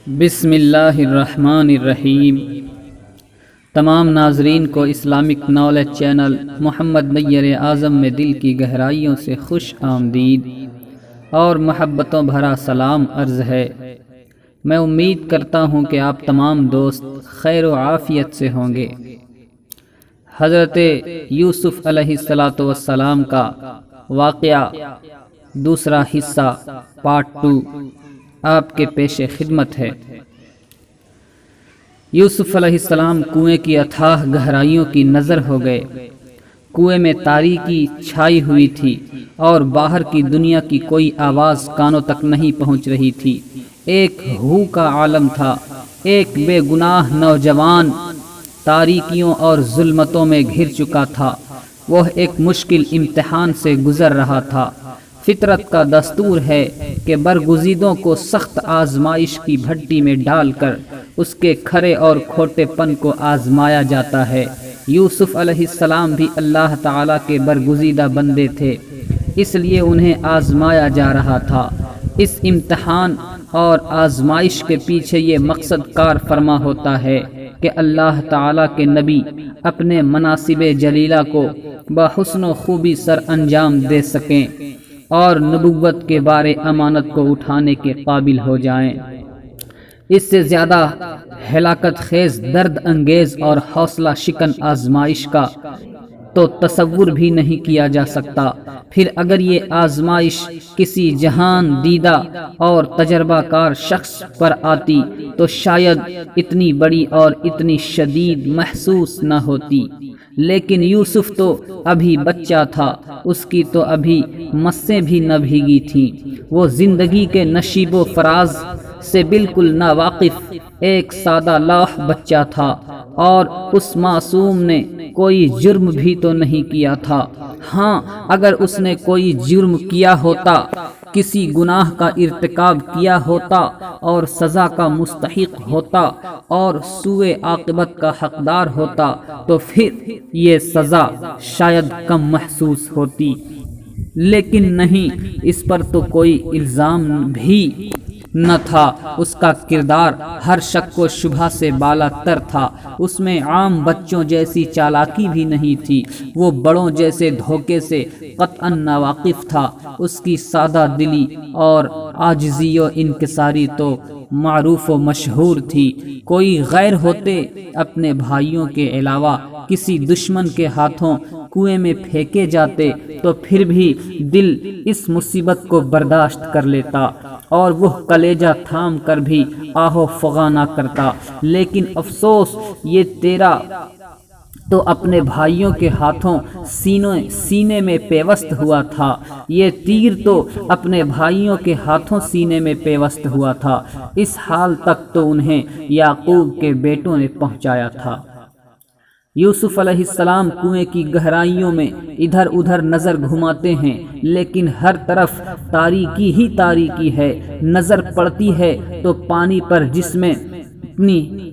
بسم اللہ الرحمن الرحیم۔ تمام ناظرین کو اسلامک نالج چینل محمد نیر اعظم میں دل کی گہرائیوں سے خوش آمدید اور محبتوں بھرا سلام عرض ہے۔ میں امید کرتا ہوں کہ آپ تمام دوست خیر و عافیت سے ہوں گے۔ حضرت یوسف علیہ السلام کا واقعہ دوسرا حصہ پارٹ 2 آپ کے پیش خدمت ہے۔ یوسف علیہ السلام کنویں کی اتھاہ گہرائیوں کی نظر ہو گئے۔ کنویں میں تاریکی چھائی ہوئی تھی اور باہر کی دنیا کی کوئی آواز کانوں تک نہیں پہنچ رہی تھی۔ ایک ہو کا عالم تھا۔ ایک بے گناہ نوجوان تاریکیوں اور ظلمتوں میں گھر چکا تھا۔ وہ ایک مشکل امتحان سے گزر رہا تھا۔ فطرت کا دستور ہے کہ برگزیدوں کو سخت آزمائش کی بھٹی میں ڈال کر اس کے کھرے اور کھوٹے پن کو آزمایا جاتا ہے۔ یوسف علیہ السلام بھی اللہ تعالیٰ کے برگزیدہ بندے تھے، اس لیے انہیں آزمایا جا رہا تھا۔ اس امتحان اور آزمائش کے پیچھے یہ مقصد کار فرما ہوتا ہے کہ اللہ تعالیٰ کے نبی اپنے مناصب جلیلہ کو بحسن و خوبی سر انجام دے سکیں اور نبوت کے بارے امانت کو اٹھانے کے قابل ہو جائیں۔ اس سے زیادہ ہلاکت خیز، درد انگیز اور حوصلہ شکن آزمائش کا تو تصور بھی نہیں کیا جا سکتا۔ پھر اگر یہ آزمائش کسی جہان دیدہ اور تجربہ کار شخص پر آتی تو شاید اتنی بڑی اور اتنی شدید محسوس نہ ہوتی، لیکن یوسف تو ابھی بچہ تھا، اس کی تو ابھی مسیں بھی نہ بھیگی تھیں۔ وہ زندگی کے نشیب و فراز سے بالکل ناواقف ایک سادہ لوح بچہ تھا، اور اس معصوم نے کوئی جرم بھی تو نہیں کیا تھا۔ ہاں، اگر اس نے کوئی جرم کیا ہوتا، کسی گناہ کا ارتکاب کیا ہوتا اور سزا کا مستحق ہوتا اور سوء عاقبت کا حقدار ہوتا تو پھر یہ سزا شاید کم محسوس ہوتی، لیکن نہیں، اس پر تو کوئی الزام بھی نہ تھا۔ اس کا کردار ہر شک و شبہ سے بالا تر تھا۔ اس میں عام بچوں جیسی چالاکی بھی نہیں تھی، وہ بڑوں جیسے دھوکے سے قطعاً ناواقف تھا۔ اس کی سادہ دلی اور عاجزی و انکساری تو معروف و مشہور تھی۔ کوئی غیر ہوتے اپنے بھائیوں کے علاوہ کسی دشمن کے ہاتھوں کنویں میں پھینکے جاتے تو پھر بھی دل اس مصیبت کو برداشت کر لیتا اور وہ کلیجہ تھام کر بھی آہ و فغاں نہ کرتا، لیکن افسوس یہ تیرا تو اپنے بھائیوں کے ہاتھوں سینے میں پیوست ہوا تھا، یہ تیر تو اپنے بھائیوں کے ہاتھوں سینے میں پیوست ہوا تھا۔ اس حال تک تو انہیں یعقوب کے بیٹوں نے پہنچایا تھا۔ یوسف علیہ السلام کنویں کی گہرائیوں میں ادھر ادھر نظر گھماتے ہیں، لیکن ہر طرف تاریکی ہی تاریکی ہے۔ نظر پڑتی ہے تو پانی پر جس میں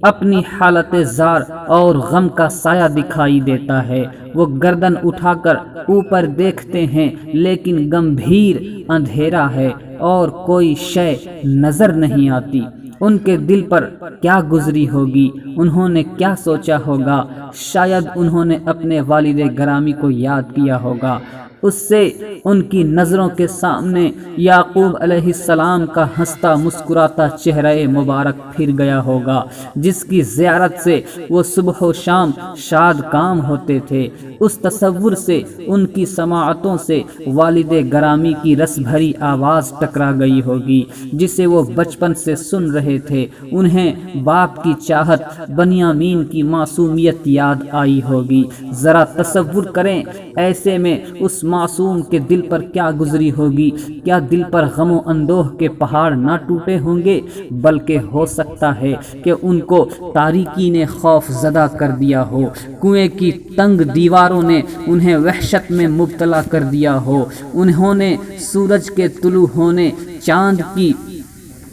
اپنی حالت زار اور غم کا سایہ دکھائی دیتا ہے۔ وہ گردن اٹھا کر اوپر دیکھتے ہیں، لیکن گمبھیر اندھیرا ہے اور کوئی شے نظر نہیں آتی۔ ان کے دل پر کیا گزری ہوگی، انہوں نے کیا سوچا ہوگا؟ شاید انہوں نے اپنے والد گرامی کو یاد کیا ہوگا۔ اس سے ان کی نظروں کے سامنے یعقوب علیہ السلام کا ہنستا مسکراتا چہرہ مبارک پھر گیا ہوگا، جس کی زیارت سے وہ صبح و شام شاد کام ہوتے تھے۔ اس تصور سے ان کی سماعتوں سے والد گرامی کی رس بھری آواز ٹکرا گئی ہوگی، جسے وہ بچپن سے سن رہے تھے۔ انہیں باپ کی چاہت، بنیامین کی معصومیت یاد آئی ہوگی۔ ذرا تصور کریں، ایسے میں اس معصوم کے دل پر کیا گزری ہوگی؟ کیا دل پر غم و اندوہ کے پہاڑ نہ ٹوٹے ہوں گے؟ بلکہ ہو سکتا ہے کہ ان کو تاریکی نے خوف زدہ کر دیا ہو، کنویں کی تنگ دیواروں نے انہیں وحشت میں مبتلا کر دیا ہو، انہوں نے سورج کے طلوع ہونے، چاند کی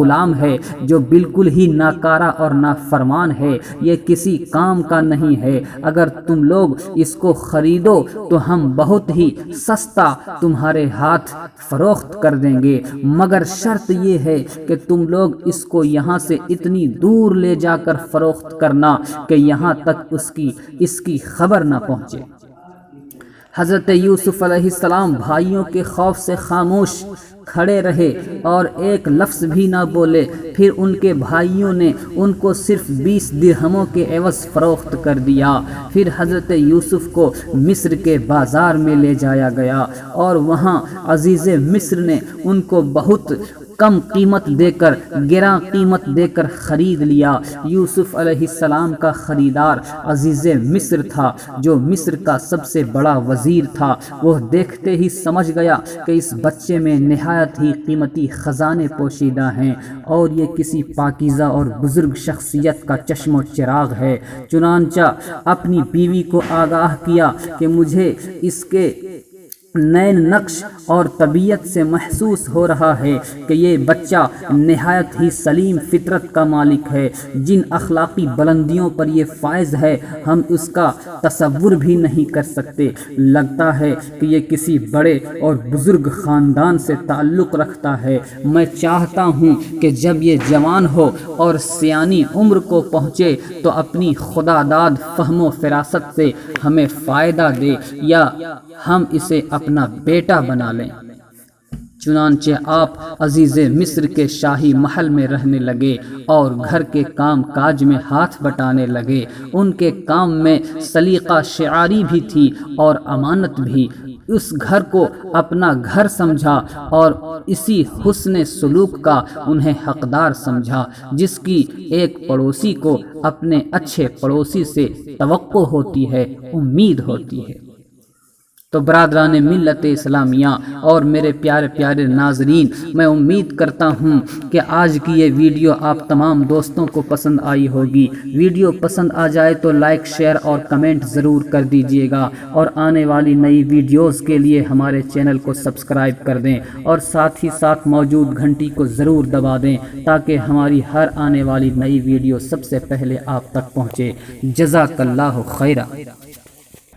غلام ہے جو بالکل ہی ناکارہ اور نافرمان ہے، یہ کسی کام کا نہیں ہے۔ اگر تم لوگ اس کو خریدو تو ہم بہت ہی سستا تمہارے ہاتھ فروخت کر دیں گے، مگر شرط یہ ہے کہ تم لوگ اس کو یہاں سے اتنی دور لے جا کر فروخت کرنا کہ یہاں تک اس کی خبر نہ پہنچے۔ حضرت یوسف علیہ السلام بھائیوں کے خوف سے خاموش کھڑے رہے اور ایک لفظ بھی نہ بولے۔ پھر ان کے بھائیوں نے ان کو صرف 20 درہموں کے عوض فروخت کر دیا۔ پھر حضرت یوسف کو مصر کے بازار میں لے جایا گیا اور وہاں عزیز مصر نے ان کو بہت کم قیمت دے کر، گراں قیمت دے کر خرید لیا۔ یوسف علیہ السلام کا خریدار عزیز مصر تھا، جو مصر کا سب سے بڑا وزیر تھا۔ وہ دیکھتے ہی سمجھ گیا کہ اس بچے میں نہایت ہی قیمتی خزانے پوشیدہ ہیں اور یہ کسی پاکیزہ اور بزرگ شخصیت کا چشم و چراغ ہے۔ چنانچہ اپنی بیوی کو آگاہ کیا کہ مجھے اس کے نین نقش اور طبیعت سے محسوس ہو رہا ہے کہ یہ بچہ نہایت ہی سلیم فطرت کا مالک ہے۔ جن اخلاقی بلندیوں پر یہ فائز ہے ہم اس کا تصور بھی نہیں کر سکتے۔ لگتا ہے کہ یہ کسی بڑے اور بزرگ خاندان سے تعلق رکھتا ہے۔ میں چاہتا ہوں کہ جب یہ جوان ہو اور سیانی عمر کو پہنچے تو اپنی خدا داد فہم و فراست سے ہمیں فائدہ دے یا ہم اسے اپنا بیٹا بنا لیں۔ چنانچہ آپ عزیز مصر کے شاہی محل میں رہنے لگے اور گھر کے کام کاج میں ہاتھ بٹانے لگے۔ ان کے کام میں سلیقہ شعاری بھی تھی اور امانت بھی۔ اس گھر کو اپنا گھر سمجھا اور اسی حسن سلوک کا انہیں حقدار سمجھا جس کی ایک پڑوسی کو اپنے اچھے پڑوسی سے توقع ہوتی ہے، امید ہوتی ہے۔ تو برادران ملت اسلامیہ اور میرے پیارے پیارے ناظرین، میں امید کرتا ہوں کہ آج کی یہ ویڈیو آپ تمام دوستوں کو پسند آئی ہوگی۔ ویڈیو پسند آ جائے تو لائک، شیئر اور کمنٹ ضرور کر دیجیے گا اور آنے والی نئی ویڈیوز کے لیے ہمارے چینل کو سبسکرائب کر دیں اور ساتھ ہی ساتھ موجود گھنٹی کو ضرور دبا دیں تاکہ ہماری ہر آنے والی نئی ویڈیو سب سے پہلے آپ تک پہنچے۔ جزاک اللہ خیرہ۔